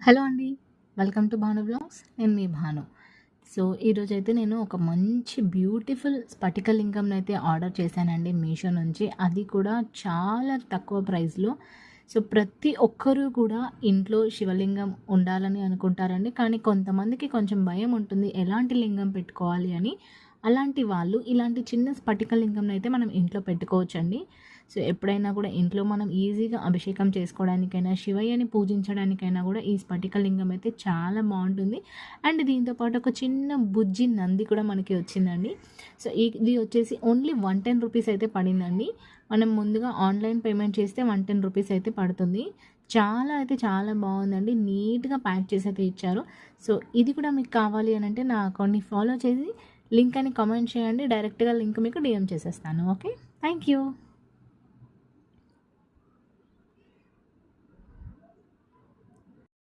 Hello అండి. Welcome to Bhanu vlogs. నేను మీ Bhanu. So, ఈరోజైతే నేను ఒక మంచి బ్యూటిఫుల్ స్ఫటిక లింగంనైతే ఆర్డర్ చేశానండి మీషో నుంచి. అది కూడా చాలా తక్కువ ప్రైస్‌లో. సో, ప్రతి ఒక్కరు కూడా ఇంట్లో శివలింగం ఉండాలని అనుకుంటారండి. కానీ కొంతమందికి కొంచెం భయం ఉంటుంది. ఎలాంటి లింగం పెట్టుకోవాలి అని. అలాంటి వాళ్ళు ఇలాంటి చిన్న స్ఫటిక లింగంనైతే మనం ఇంట్లో పెట్టుకోవచ్చండి. సో, ఎప్పుడైనా కూడా ఇంట్లో మనం ఈజీగా అభిషేకం చేసుకోవడానికైనా, శివయ్యని పూజించడానికైనా కూడా ఈ స్ఫటిక లింగం అయితే చాలా బావుంటుంది. అండ్ దీంతో పాటు ఒక చిన్న బుజ్జి నంది కూడా మనకి వచ్చిందండి. సో, ఇది వచ్చేసి ఓన్లీ 110 రూపీస్ అయితే పడిందండి. మనం ముందుగా ఆన్‌లైన్ పేమెంట్ చేస్తే 110 రూపీస్ అయితే పడుతుంది. చాలా అయితే చాలా బావుందండి. నీట్‌గా ప్యాక్ చేసి అయితే ఇచ్చారు. సో, ఇది కూడా మీకు కావాలి అనంటే నా అకౌంట్‌ని ఫాలో చేసి లింక్ అని కామెంట్ చేయండి. డైరెక్ట్‌గా లింక్ మీకు డీఎం చేసేస్తాను. ఓకే. Thank you.